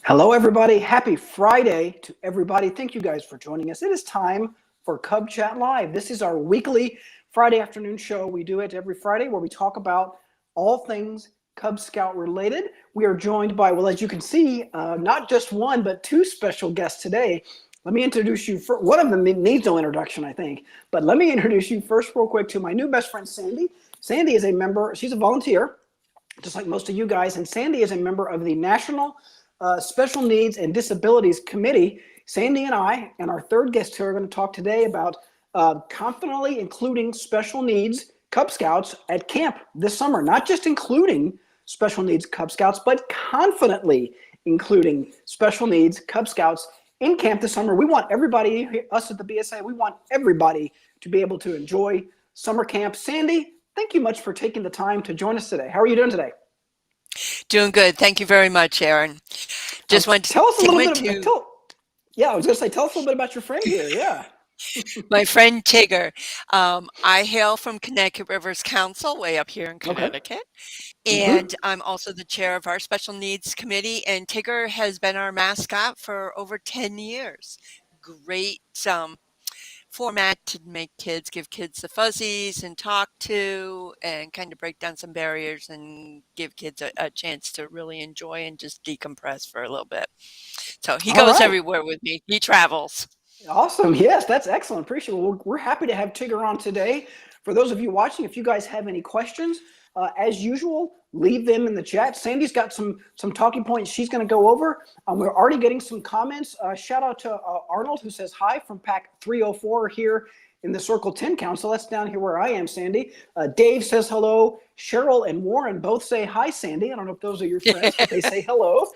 Hello, everybody. Happy Friday to everybody. Thank you guys for joining us. It is time for Cub Chat Live. This is our weekly Friday afternoon show. We do it every Friday where we talk about all things Cub Scout related. We are joined by, well, as you can see, not just one, but two special guests today. Let me introduce you. One of them needs no introduction, I think. But let me introduce you first, real quick, to my new best friend, Sandy. Sandy is a member, she's a volunteer just like most of you guys. And Sandy is a member of the National Special Needs and Disabilities Committee. Sandy and I and our third guest here are going to talk today about confidently including special needs Cub Scouts at camp this summer. Not just including special needs Cub Scouts, but confidently including special needs Cub Scouts in camp this summer. We want everybody, us at the BSA, we want everybody to be able to enjoy summer camp. Sandy, thank you much for taking the time to join us today. How are you doing today? Doing good. Thank you very much, Aaron. Just want to tell us a take little my bit. to Yeah, I was going to say, tell us a little bit about your friend here. Yeah. my friend Tigger. I hail from Connecticut Rivers Council, way up here in Okay. Connecticut, Mm-hmm. and I'm also the chair of our Special Needs Committee. And Tigger has been our mascot for over 10 years. Great format to make kids, give kids the fuzzies and talk to and kind of break down some barriers and give kids a chance to really enjoy and just decompress for a little bit. So he All goes right. everywhere with me. He travels. Awesome. Yes, that's excellent. Appreciate it. Well, we're happy to have Tigger on today. For those of you watching, if you guys have any questions, as usual, leave them in the chat. Sandy's got some talking points she's going to go over. We're already getting some comments. Shout out to Arnold, who says hi from Pack 304 here in the Circle 10 Council. That's down here where I am, Sandy. Dave says hello. Cheryl and Warren both say hi, Sandy. I don't know if those are your friends, but they say hello.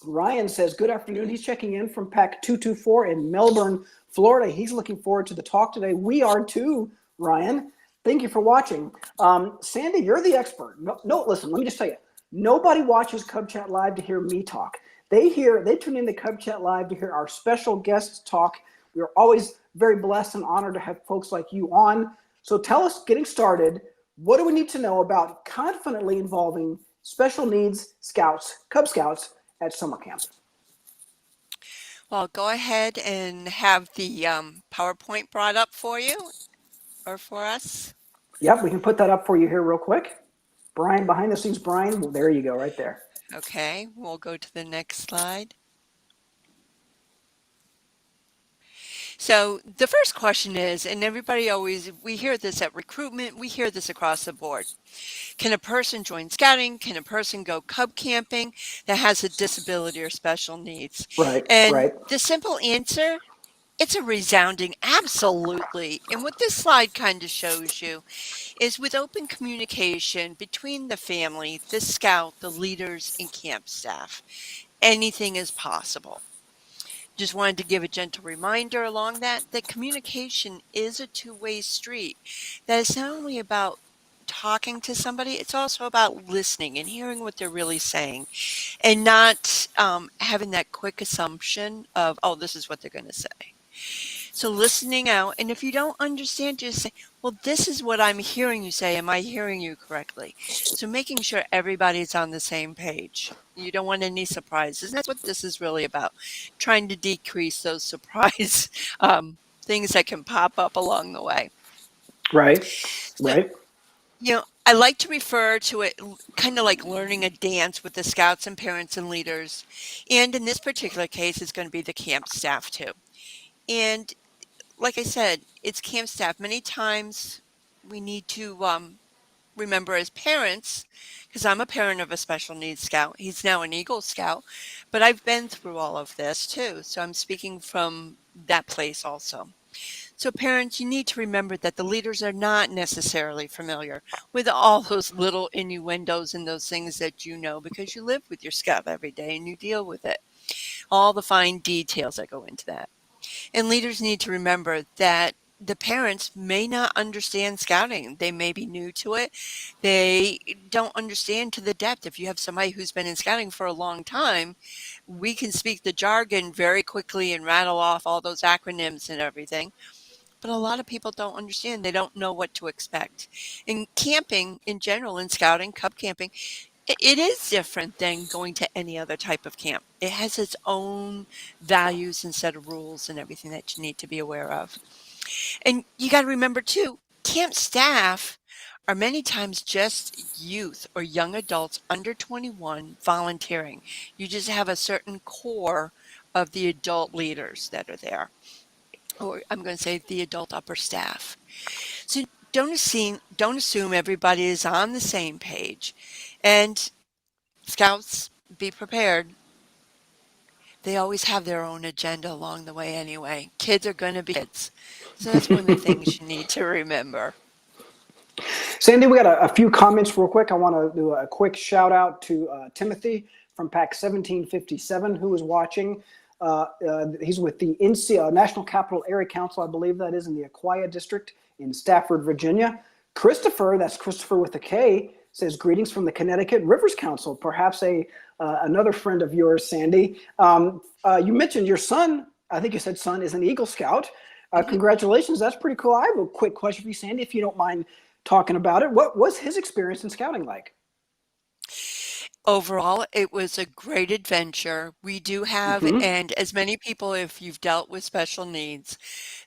Ryan says, good afternoon. He's checking in from Pack 224 in Melbourne, Florida. He's looking forward to the talk today. We are too, Ryan. Thank you for watching. Sandy, you're the expert. No, listen, let me just tell you, nobody watches Cub Chat Live to hear me talk. They tune into Cub Chat Live to hear our special guests talk. We're always very blessed and honored to have folks like you on. So tell us, getting started, what do we need to know about confidently involving special needs scouts, Cub Scouts, at summer camp? Well, go ahead and have the PowerPoint brought up for you or for us. Yep, we can put that up for you here real quick. Brian, behind the scenes, Brian, well, there you go, right there. Okay, we'll go to the next slide. So the first question is, and everybody always, we hear this at recruitment, we hear this across the board. Can a person join scouting? Can a person go cub camping that has a disability or special needs? Right, And right. the simple answer, it's a resounding absolutely. And what this slide kind of shows you is with open communication between the family, the scout, the leaders, and camp staff, anything is possible. Just wanted to give a gentle reminder along that communication is a two-way street. That it's not only about talking to somebody, it's also about listening and hearing what they're really saying and not having that quick assumption of, oh, this is what they're going to say. So listening out, and if you don't understand, just say, well, this is what I'm hearing you say. Am I hearing you correctly? So making sure everybody's on the same page. You don't want any surprises. And that's what this is really about, trying to decrease those surprise things that can pop up along the way. Right, So, right. I like to refer to it kind of like learning a dance with the scouts and parents and leaders. And in this particular case, it's going to be the camp staff too. And like I said, it's camp staff. Many times we need to remember as parents, because I'm a parent of a special needs scout. He's now an Eagle Scout, but I've been through all of this too. So I'm speaking from that place also. So parents, you need to remember that the leaders are not necessarily familiar with all those little innuendos and those things that you know because you live with your scout every day and you deal with it. All the fine details that go into that. And leaders need to remember that the parents may not understand scouting. They may be new to it. They don't understand to the depth. If you have somebody who's been in scouting for a long time, we can speak the jargon very quickly and rattle off all those acronyms and everything. But a lot of people don't understand. They don't know what to expect. In camping in general, in scouting, cub camping, It is different than going to any other type of camp. It has its own values and set of rules and everything that you need to be aware of. And you got to remember too, camp staff are many times just youth or young adults under 21 volunteering. You just have a certain core of the adult leaders that are there, or I'm going to say the adult upper staff. So don't assume everybody is on the same page. And scouts, be prepared. They always have their own agenda along the way anyway. Kids are going to be kids. So that's one of the things you need to remember. Sandy, we got a few comments real quick. I want to do a quick shout out to Timothy from Pack 1757 who is watching. He's with the National Capital Area Council, I believe that is, in the Aquia District in Stafford, Virginia. Christopher, that's Christopher with a K, says greetings from the Connecticut Rivers Council. Perhaps another friend of yours, Sandy. You mentioned your son. I think you said son is an Eagle Scout. Congratulations. That's pretty cool. I have a quick question for you, Sandy, if you don't mind talking about it. What was his experience in scouting like? Overall, it was a great adventure. We do have, Mm-hmm. and as many people, if you've dealt with special needs,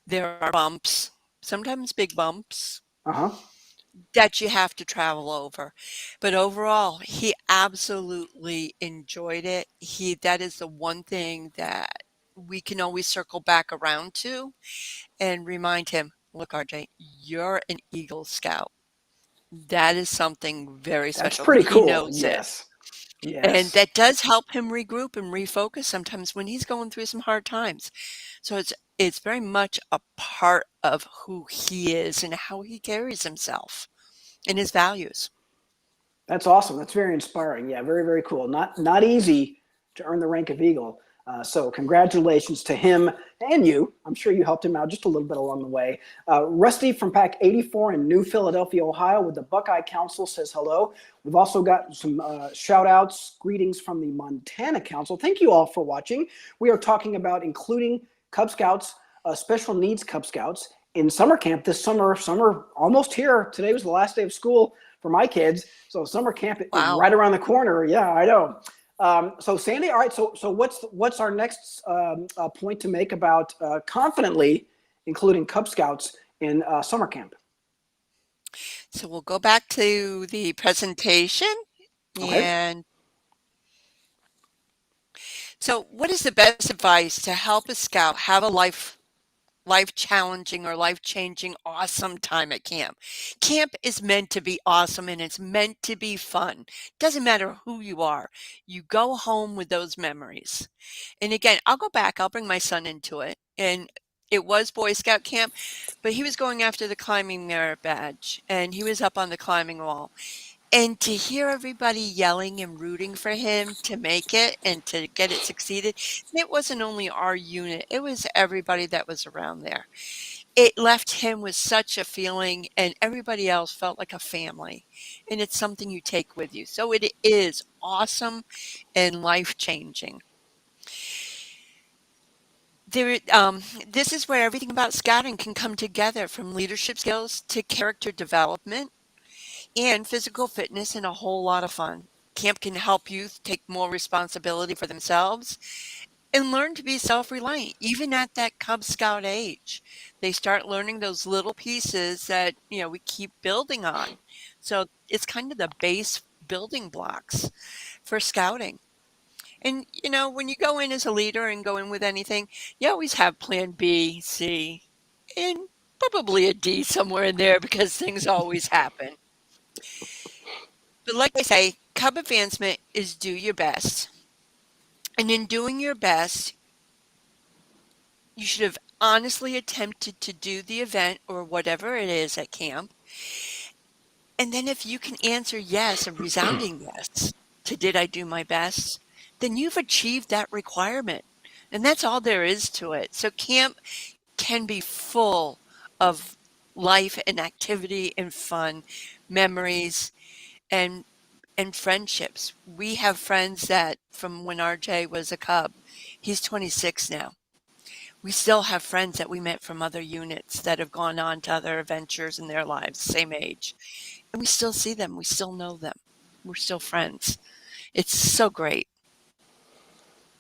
there are bumps, sometimes big bumps, Uh-huh. that you have to travel over. But overall, he absolutely enjoyed it. That is the one thing that we can always circle back around to and remind him, look, RJ, you're an Eagle Scout. That is something very That's special. pretty He cool. knows it. Yes. And Yes. that does help him regroup and refocus sometimes when he's going through some hard times. So it's very much a part of who he is and how he carries himself and his values. That's awesome. That's very inspiring. Yeah, very, very cool. Not easy to earn the rank of Eagle. So congratulations to him and you. I'm sure you helped him out just a little bit along the way. Rusty from Pack 84 in New Philadelphia, Ohio with the Buckeye Council says hello. We've also got some shout outs, greetings from the Montana Council. Thank you all for watching. We are talking about including Cub Scouts, special needs Cub Scouts in summer camp this summer. Summer almost here. Today was the last day of school for my kids. So summer camp is Wow. right around the corner. Yeah, I know. So Sandy, all right. So what's our next point to make about confidently including Cub Scouts in summer camp? So we'll go back to the presentation. Okay. And so what is the best advice to help a scout have a life challenging or life changing awesome time at camp? Camp is meant to be awesome and it's meant to be fun. Doesn't matter who you are. You go home with those memories. And again, I'll go back, I'll bring my son into it. And it was Boy Scout camp, but he was going after the climbing merit badge and he was up on the climbing wall. And to hear everybody yelling and rooting for him to make it and to get it succeeded, it wasn't only our unit, it was everybody that was around there. It left him with such a feeling, and everybody else felt like a family. And it's something you take with you. So it is awesome and life changing. This is where everything about scouting can come together, from leadership skills to character development and physical fitness, and a whole lot of fun. Camp can help youth take more responsibility for themselves and learn to be self-reliant, even at that Cub Scout age. They start learning those little pieces that, we keep building on. So it's kind of the base building blocks for scouting. And, when you go in as a leader and go in with anything, you always have plan B, C, and probably a D somewhere in there because things always happen. But like I say, Cub advancement is do your best. And in doing your best, you should have honestly attempted to do the event or whatever it is at camp. And then if you can answer yes, a resounding yes, to did I do my best, then you've achieved that requirement. And that's all there is to it. So camp can be full of life and activity and fun, memories, and friendships. We have friends that from when RJ was a cub, he's 26 now. We still have friends that we met from other units that have gone on to other adventures in their lives, same age. And we still see them, we still know them. we're still friends. It's so great.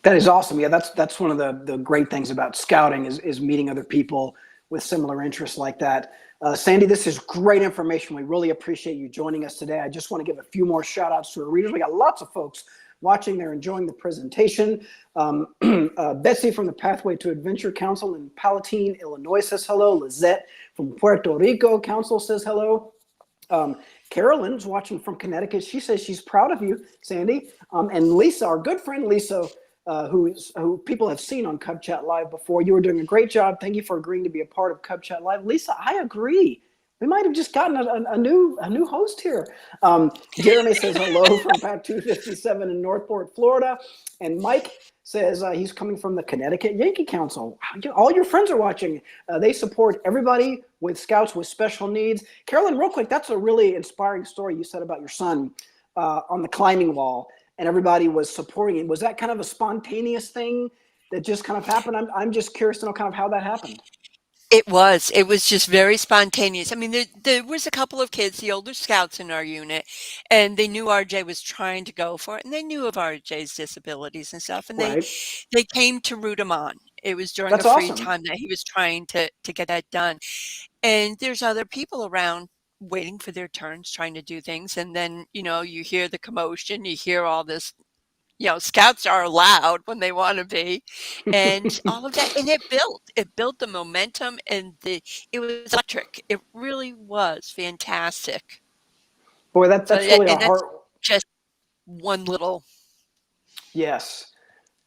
That is awesome. Yeah, that's one of the great things about scouting is meeting other people with similar interests like that. Sandy, this is great information. We really appreciate you joining us today. I just want to give a few more shout outs to our readers. We got lots of folks watching. They're enjoying the presentation. Betsy from the Pathway to Adventure Council in Palatine, Illinois says hello. Lizette from Puerto Rico Council says hello. Carolyn's watching from Connecticut. She says she's proud of you, Sandy. And Lisa, our good friend Lisa, who people have seen on Cub Chat Live before. You were doing a great job. Thank you for agreeing to be a part of Cub Chat Live. Lisa, I agree. We might have just gotten a new host here. Jeremy says hello from Pack 257 in Northport, Florida. And Mike says he's coming from the Connecticut Yankee Council. All your friends are watching. They support everybody with scouts with special needs. Carolyn, real quick, that's a really inspiring story you said about your son on the climbing wall, and everybody was supporting him. Was that kind of a spontaneous thing that just kind of happened? I'm just curious to know kind of how that happened. It was. It was just very spontaneous. I mean, there was a couple of kids, the older scouts in our unit, and they knew RJ was trying to go for it, and they knew of RJ's disabilities and stuff, and Right. they came to root him on. It was during a That's free awesome. time that he was trying to get that done. And there's other people around waiting for their turns, trying to do things, and then, you hear the commotion, you hear all this. Scouts are loud when they want to be, and all of that, and it built the momentum, and it was electric. It really was fantastic. Boy, So, that's really a and that's heart. just one little. Yes.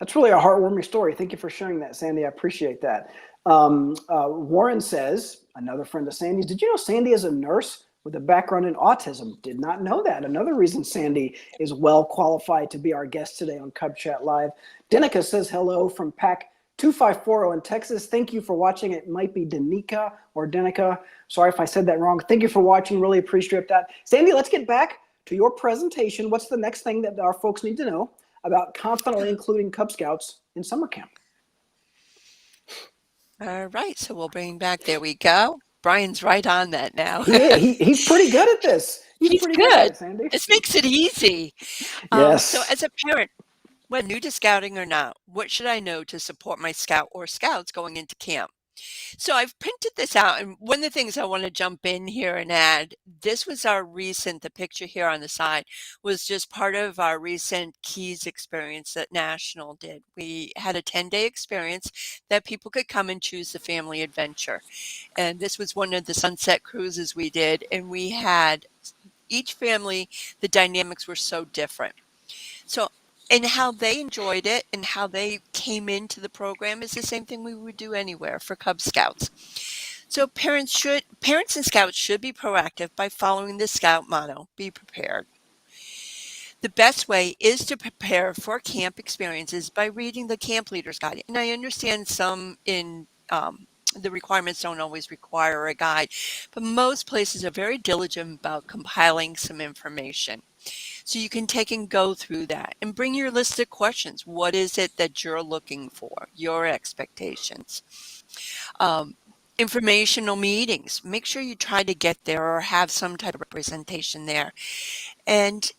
That's really a heartwarming story. Thank you for sharing that, Sandy. I appreciate that. Warren says, another friend of Sandy's, did you know Sandy is a nurse with a background in autism? Did not know that. Another reason Sandy is well qualified to be our guest today on Cub Chat Live. Denica says hello from Pack 2540 in Texas. Thank you for watching. It might be Denica or Denica. Sorry if I said that wrong. Thank you for watching. Really appreciate that. Sandy, let's get back to your presentation. What's the next thing that our folks need to know about confidently including Cub Scouts in summer camp? All right, so we'll bring back. There we go. Brian's right on that now. He's pretty good at this. He's He's pretty good at good. it, Sandy. This makes it easy. So Yes. as a parent, whether new to scouting or not, what should I know to support my scout or scouts going into camp? So I've printed this out, and one of the things I want to jump in here and add, this was the picture here on the side was just part of our recent Keys experience that National did. We had a 10-day experience that people could come and choose the family adventure. And this was one of the sunset cruises we did, and we had each family, the dynamics were so different. So, and how they enjoyed it and how they came into the program is the same thing we would do anywhere for Cub Scouts. So parents and scouts should be proactive by following the scout motto, be prepared. The best way is to prepare for camp experiences by reading the camp leader's guide. And I understand some in the requirements don't always require a guide, but most places are very diligent about compiling some information. So you can take and go through that and bring your list of questions. What is it that you're looking for? Your expectations. Um, Informational meetings. Make sure you try to get there or have some type of representation there. And,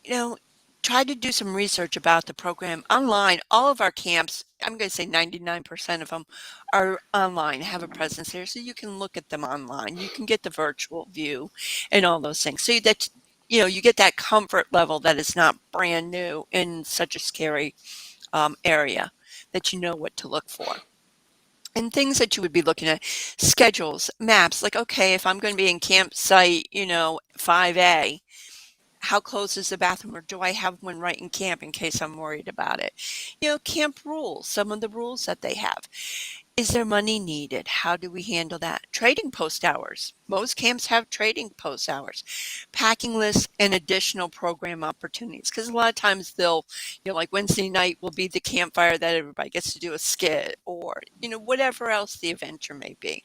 you know, try to do some research about the program online. All of our camps, I'm going to say 99% of them are online, have a presence there. So you can look at them online. You can get the virtual view and all those things. So that you get that comfort level that it's not brand new in such a scary area, that you know what to look for. And things that you would be looking at, schedules, maps, like, okay, if I'm going to be in campsite, 5A, how close is the bathroom, or do I have one right in camp in case I'm worried about it? Camp rules, some of the rules that they have. Is there money needed? How do we handle that? Trading post hours. Most camps have trading post hours. Packing lists and additional program opportunities. Because a lot of times like Wednesday night will be the campfire that everybody gets to do a skit or, whatever else the adventure may be.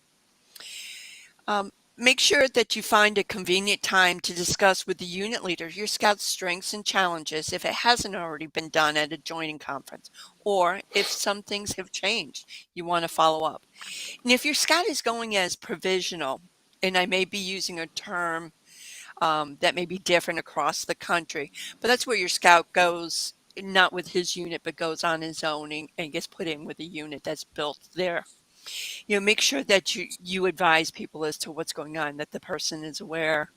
Make sure that you find a convenient time to discuss with the unit leader your scout's strengths and challenges if it hasn't already been done at a joining conference, or if some things have changed, you want to follow up. And if your scout is going as provisional, and I may be using a term that may be different across the country. But that's where your scout goes, not with his unit, but goes on his own and gets put in with a unit that's built there. Make sure that you advise people as to what's going on, that the person is aware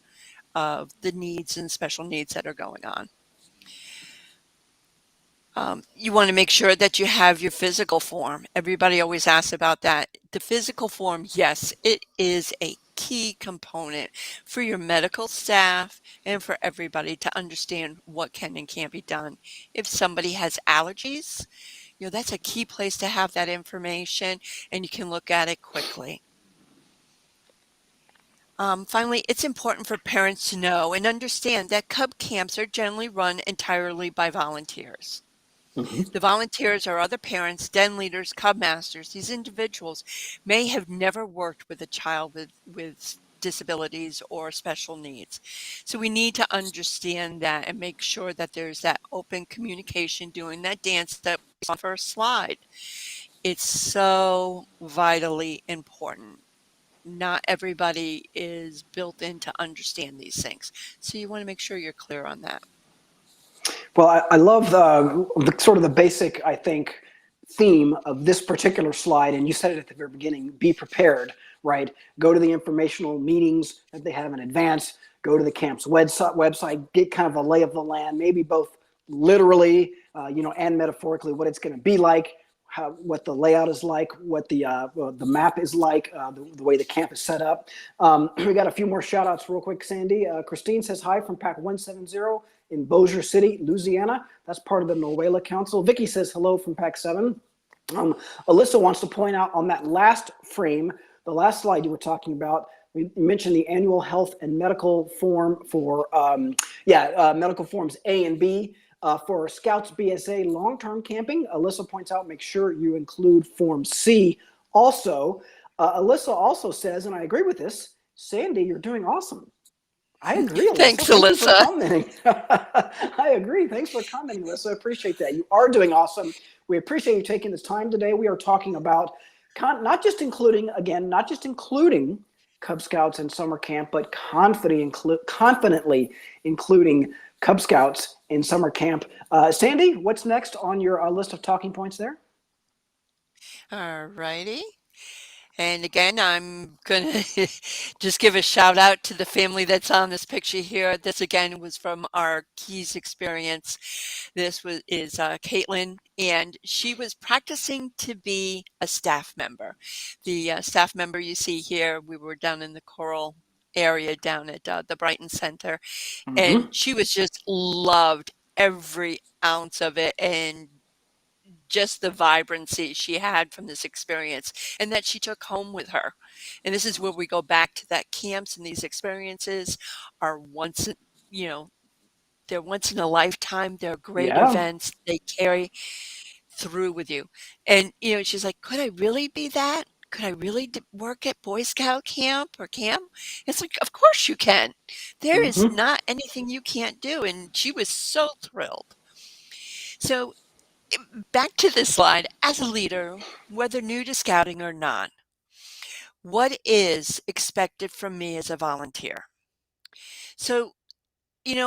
of the needs and special needs that are going on. You want to make sure that you have your physical form. Everybody always asks about that. The physical form, yes, it is a key component for your medical staff and for everybody to understand what can and can't be done. If somebody has allergies, that's a key place to have that information, and you can look at it quickly. Finally, it's important for parents to know and understand that Cub camps are generally run entirely by volunteers. Mhm. The volunteers are other parents, den leaders, cub masters. These individuals may have never worked with a child with disabilities or special needs. So we need to understand that and make sure that there's that open communication during that dance that was on the first slide. It's so vitally important. Not everybody is built in to understand these things. So you want to make sure you're clear on that. Well, I love the sort of the basic, I think, theme of this particular slide, and you said it at the very beginning, be prepared, right? Go to the informational meetings that they have in advance, go to the camp's website, get kind of a lay of the land, maybe both literally, and metaphorically, what it's going to be like, what the layout is like, what the map is like, the way the camp is set up. We got a few more shout outs real quick, Sandy. Christine says hi from Pack 170 in Bossier City, Louisiana. That's part of the Noela Council. Vicky says hello from Pack 7. Alyssa wants to point out on that last frame, the last slide you were talking about, we mentioned the annual health and medical form for, medical forms A and B. For Scouts BSA long-term camping, Alyssa points out, make sure you include Form C. Also, Alyssa also says, and I agree with this, Sandy, you're doing awesome. I agree, Alyssa. Thanks, Thank Alyssa. you for commenting. I agree. Thanks for commenting, Alyssa. I appreciate that. You are doing awesome. We appreciate you taking this time today. We are talking about not just including Cub Scouts in summer camp, but confidently including Cub Scouts in summer camp. Sandy, what's next on your list of talking points there? All righty. And again, I'm going to just give a shout out to the family that's on this picture here. This again was from our Keys experience. This is Caitlin, and she was practicing to be a staff member. The staff member you see here, we were down in the Coral area down at the Brighton Center, and she was just loved every ounce of it, and just the vibrancy she had from this experience and that she took home with her. And this is where we go back to that camps, and these experiences are they're once in a lifetime. They're great events. They carry through with you. And, she's like, could I really be that? Could I really work at Boy Scout camp or camp? It's like, of course you can. There is not anything you can't do. And she was so thrilled. So back to this slide, as a leader, whether new to scouting or not, what is expected from me as a volunteer? So,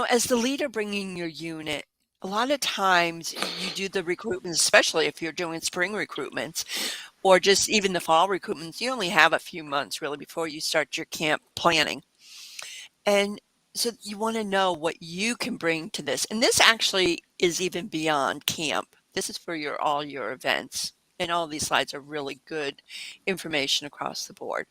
as the leader bringing your unit, a lot of times you do the recruitment, especially if you're doing spring recruitments or just even the fall recruitments, you only have a few months really before you start your camp planning. And so you want to know what you can bring to this. And this actually is even beyond camp. This is for all your events. And all these slides are really good information across the board.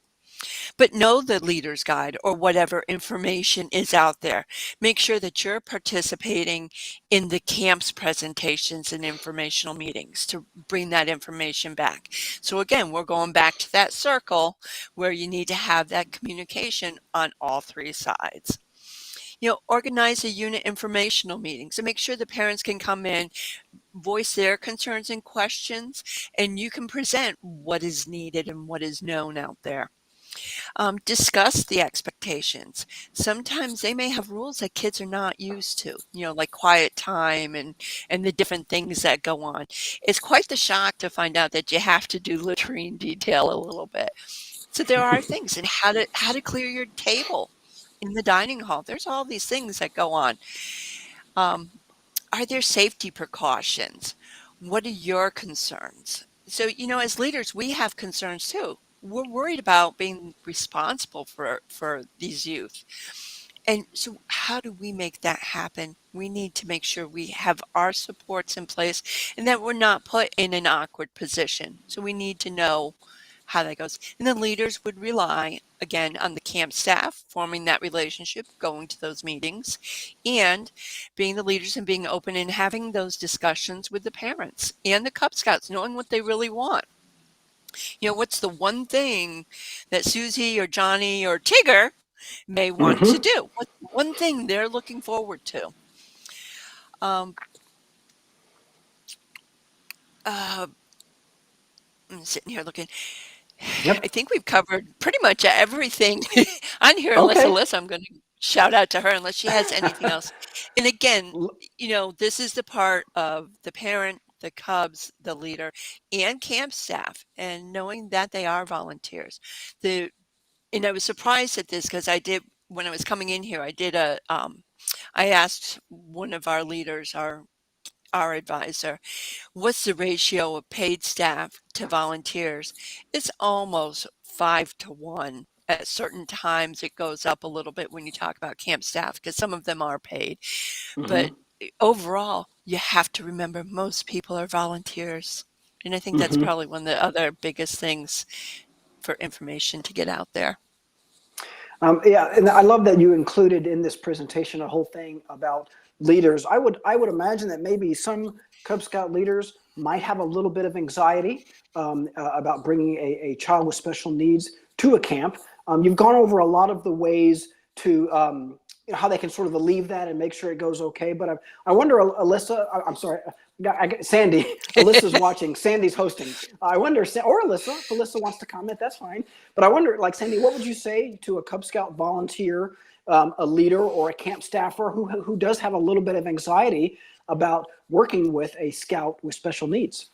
But know the leader's guide or whatever information is out there. Make sure that you're participating in the camp's presentations and informational meetings to bring that information back. So again, we're going back to that circle where you need to have that communication on all three sides. Organize a unit informational meeting. So make sure the parents can come in, voice their concerns and questions, and you can present what is needed and what is known out there. Discuss the expectations. Sometimes they may have rules that kids are not used to, like quiet time and the different things that go on. It's quite the shock to find out that you have to do latrine detail a little bit. So there are things, and how to clear your table. in the dining hall. There's all these things that go on. Um, are there safety precautions? What are your concerns? So, as leaders, we have concerns too. We're worried about being responsible for these youth. And so how do we make that happen? We need to make sure we have our supports in place and that we're not put in an awkward position. So we need to know how that goes. And the leaders would rely again on the camp staff forming that relationship, going to those meetings, and being the leaders and being open and having those discussions with the parents and the Cub Scouts, knowing what they really want. What's the one thing that Susie or Johnny or Tigger may want to Mm-hmm. do? What's one thing they're looking forward to? Um, uh, I'm sitting here looking. I Yep. think we've covered pretty much everything on here, unless Okay. Alyssa, I'm going to shout out to her unless she has anything else. And again, this is the part of the parent, the Cubs, the leader, and camp staff, and knowing that they are volunteers. And I was surprised at this because when I was coming in here, I asked one of our leaders, our advisor, what's the ratio of paid staff to volunteers? It's almost 5 to 1. At certain times, it goes up a little bit when you talk about camp staff because some of them are paid. But Mm-hmm. overall, you have to remember most people are volunteers. And I think that's Mm-hmm. probably one of the other biggest things for information to get out there. Yeah, and I love that you included in this presentation a whole thing about leaders. I would imagine that maybe some Cub Scout leaders might have a little bit of anxiety about bringing a child with special needs to a camp. You've gone over a lot of the ways to how they can sort of alleviate that and make sure it goes okay. But I wonder, Alyssa, I'm sorry, Sandy, Alyssa's watching. Sandy's hosting. I wonder, or Alyssa, if Alyssa wants to comment, that's fine. But I wonder, like Sandy, what would you say to a Cub Scout volunteer, a leader, or a camp staffer who does have a little bit of anxiety about working with a scout with special needs?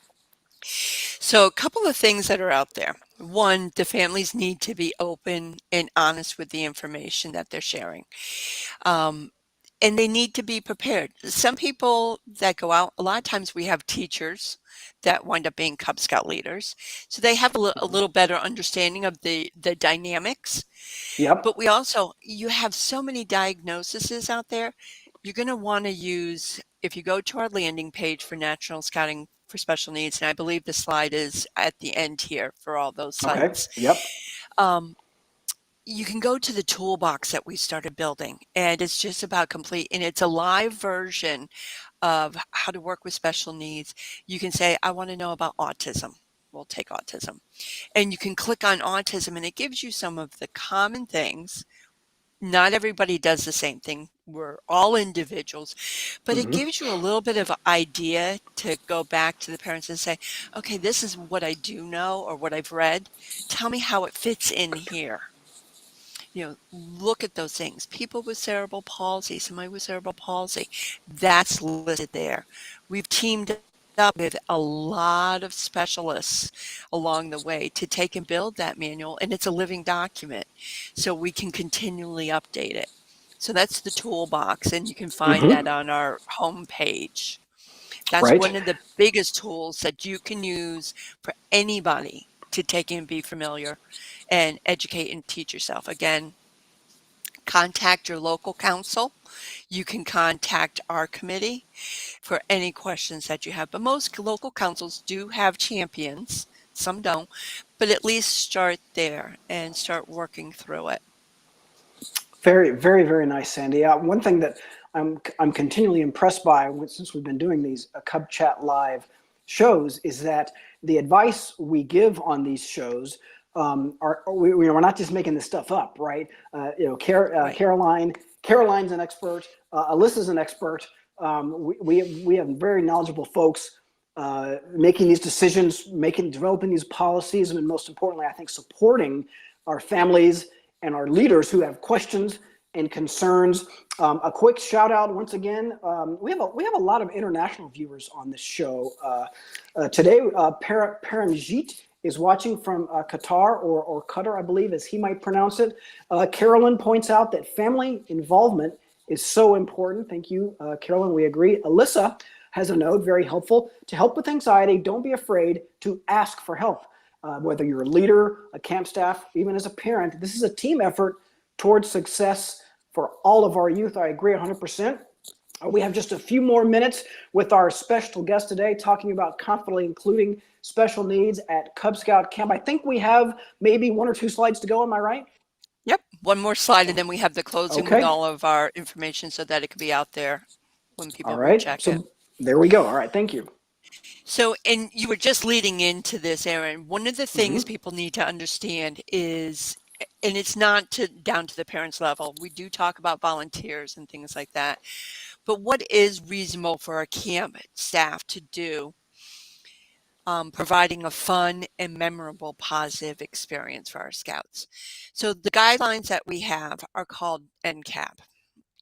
So, a couple of things that are out there. One, the families need to be open and honest with the information that they're sharing. Um, and they need to be prepared. Some people that go out, a lot of times we have teachers that wind up being Cub Scout leaders. So they have a little better understanding of the dynamics. Yep. But you have so many diagnoses out there. You're going to want to use, if you go to our landing page for National Scouting for Special Needs, and I believe the slide is at the end here for all those Okay. sites. Yep. Um, you can go to the toolbox that we started building, and it's just about and it's a live version of how to work with special needs. You can say, I want to know about autism. We'll take autism. And you can click on autism, and it gives you some of the common things. Not everybody does the same thing. We're all individuals, but it Mm-hmm. gives you a little bit of an idea to go back to the parents and say, okay, this is what I do know or what I've read. Tell me how it fits in here. Look at those things. People with cerebral palsy, somebody with cerebral palsy, that's listed there. We've teamed up with a lot of specialists along the way to take and build that manual, and it's a living document, so we can continually update it. So that's the toolbox, and you can find that Mm-hmm. on our homepage. That's Right. one of the biggest tools that you can use for anybody to take and be familiar and educate and teach yourself. Again, contact your local council. You can contact our committee for any questions that you have. But most local councils do have champions. Some don't, but at least start there and start working through it. Very, very, very nice, Sandy. One thing that I'm continually impressed by since we've been doing these Cub Chat Live shows is that the advice we give on these shows we're not just making this stuff up, right? Right. Caroline's an expert, Alyssa's an expert. We have very knowledgeable folks making these decisions, developing these policies, and most importantly, I think supporting our families and our leaders who have questions and concerns. A quick shout out once again. We have a lot of international viewers on this show today. Paramjit is watching from Qatar or Qatar, I believe, as he might pronounce it. Carolyn points out that family involvement is so important. Thank you, Carolyn. We agree. Alyssa has a note, very helpful. To help with anxiety, don't be afraid to ask for help. Whether you're a leader, a camp staff, even as a parent, this is a team effort towards success for all of our youth. I agree 100%. We have just a few more minutes with our special guest today talking about confidently including special needs at Cub Scout camp. I think we have maybe 1 or 2 slides to go. Am I right? Yep. One more slide, and then we have the closing with Okay. all of our information so that it could be out there when All people right. check So it. there we go. All right. Thank you. So, and you were just leading into this, Aaron. One of the things people need to understand is, and it's not down to the parents level. We do talk about volunteers and things like that. But what is reasonable for a camp staff to do, providing a fun and memorable positive experience for our scouts? So the guidelines that we have are called NCAP.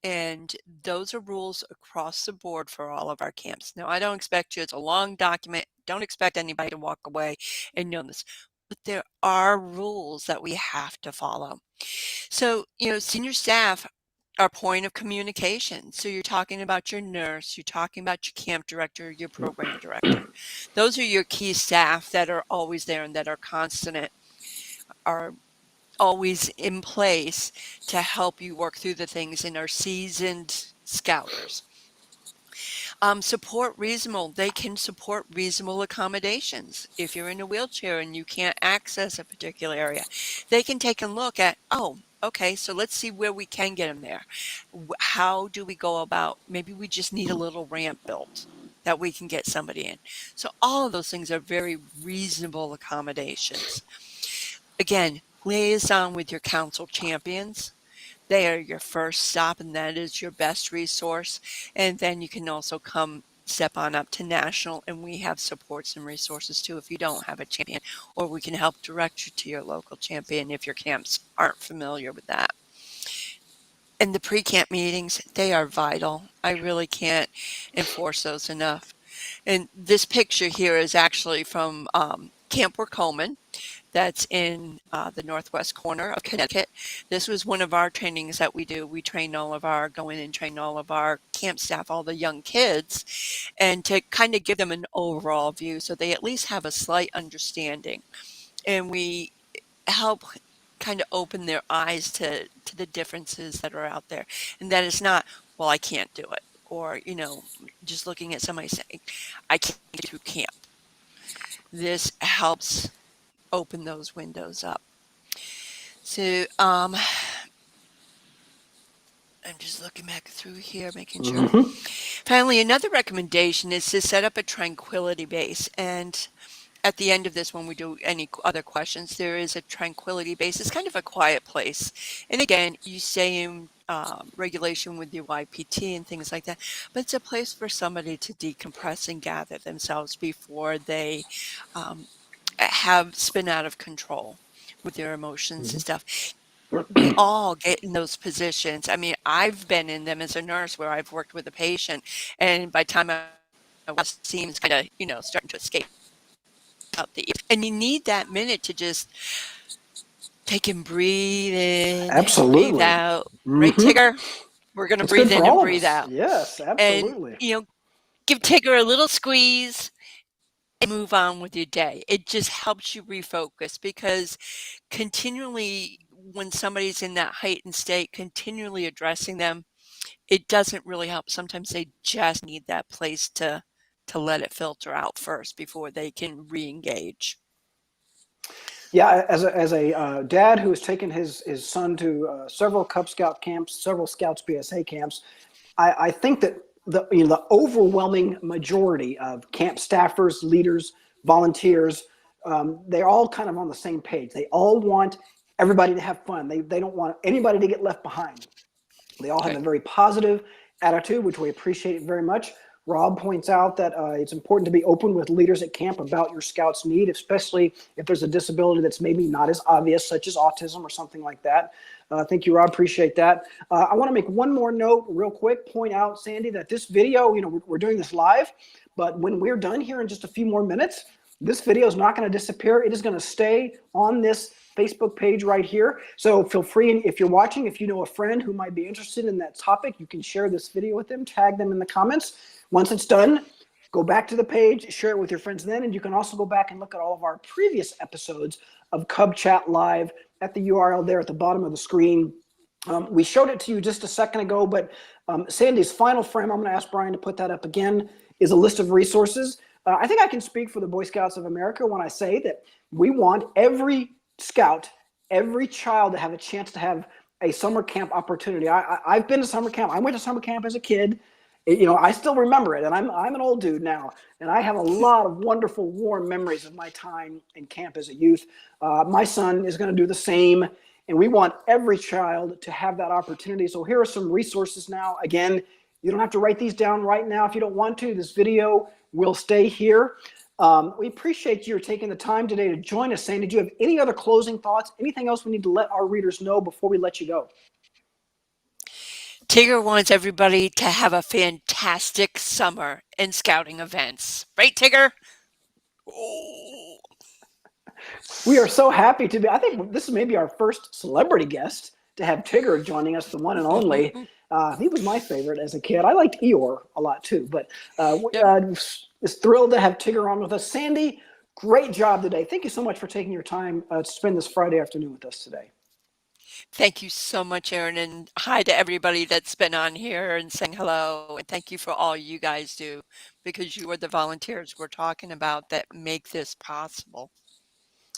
And those are rules across the board for all of our camps. Now, I don't expect you, it's a long document. Don't expect anybody to walk away and know this. But there are rules that we have to follow. So, senior staff are point of communication. So you're talking about your nurse, you're talking about your camp director, your program director. Those are your key staff that are always there and that are constant, are always in place to help you work through the things and are seasoned scouters. Support reasonable. They can support reasonable accommodations. If you're in a wheelchair and you can't access a particular area, they can take a look at, oh, okay, so let's see where we can get them there. How do we go about, maybe we just need a little ramp built that we can get somebody in. So all of those things are very reasonable accommodations. Again, liaison with your council champions. They are your first stop, and that is your best resource. And then you can also step on up to national, and we have supports and resources too if you don't have a champion, or we can help direct you to your local champion if your camps aren't familiar with that. And the pre-camp meetings, they are vital. I really can't enforce those enough. And this picture here is actually from Camp Workomen. That's in the northwest corner of Connecticut. This was one of our trainings that we do. We go in and train all of our camp staff, all the young kids, and to kind of give them an overall view so they at least have a slight understanding. And we help kind of open their eyes to the differences that are out there. And that is not, well, I can't do it. Or, just looking at somebody saying, I can't get through camp. This helps open those windows up. So I'm just looking back through here, making sure. Finally, another recommendation is to set up a tranquility base. And at the end of this, when we do any other questions, there is a tranquility base. It's kind of a quiet place. And again, you stay in regulation with your YPT and things like that. But it's a place for somebody to decompress and gather themselves before they have spin out of control with their emotions and stuff. We all get in those positions. I mean, I've been in them as a nurse where I've worked with a patient, and by the time I was seems kind of, starting to escape out the ear. And you need that minute to just take and breathe in, Absolutely. breathe out. Right, Tigger? We're going to breathe in and breathe out. Yes, absolutely. And, give Tigger a little squeeze and move on with your day. It just helps you refocus because continually, when somebody's in that heightened state, continually addressing them, it doesn't really help. Sometimes they just need that place to let it filter out first before they can re-engage. Yeah, as a dad who has taken his son to several Cub Scout camps, several Scouts BSA camps, I think that the overwhelming majority of camp staffers, leaders, volunteers, they're all kind of on the same page. They all want everybody to have fun. They don't want anybody to get left behind. They all have a very positive attitude, which we appreciate very much. Rob points out that it's important to be open with leaders at camp about your Scout's need, especially if there's a disability that's maybe not as obvious, such as autism or something like that. Thank you, Rob. Appreciate that. I want to make one more note real quick, point out, Sandy, that this video, we're doing this live, but when we're done here in just a few more minutes, this video is not going to disappear. It is going to stay on this Facebook page right here. So feel free, if you're watching, if you know a friend who might be interested in that topic, you can share this video with them, tag them in the comments. Once it's done, go back to the page, share it with your friends then, and you can also go back and look at all of our previous episodes of Cub Chat Live at the URL there at the bottom of the screen. We showed it to you just a second ago, but Sandy's final frame, I'm going to ask Brian to put that up again, is a list of resources. I think I can speak for the Boy Scouts of America when I say that we want every scout, every child to have a chance to have a summer camp opportunity. I've been to summer camp. I went to summer camp as a kid. You know, I still remember it, and I'm an old dude now, and I have a lot of wonderful, warm memories of my time in camp as a youth. My son is going to do the same, and we want every child to have that opportunity. So here are some resources now. Again, you don't have to write these down right now if you don't want to. This video will stay here. We appreciate you taking the time today to join us. Sandy, do you have any other closing thoughts? Anything else we need to let our readers know before we let you go? Tigger wants everybody to have a fantastic summer in scouting events. Right, Tigger? Oh. We are so happy to be. I think this is maybe our first celebrity guest to have Tigger joining us, the one and only. He was my favorite as a kid. I liked Eeyore a lot too, but is thrilled to have Tigger on with us. Sandy, great job today. Thank you so much for taking your time to spend this Friday afternoon with us today. Thank you so much, Aaron, and hi to everybody that's been on here and saying hello. And thank you for all you guys do, because you are the volunteers we're talking about that make this possible.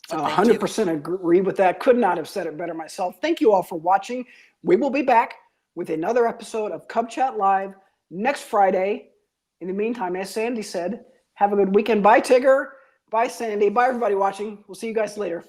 So thank you. 100% agree with that. Could not have said it better myself. Thank you all for watching. We will be back with another episode of Cub Chat Live next Friday. In the meantime, as Sandy said, have a good weekend. Bye, Tigger. Bye, Sandy. Bye, everybody watching. We'll see you guys later.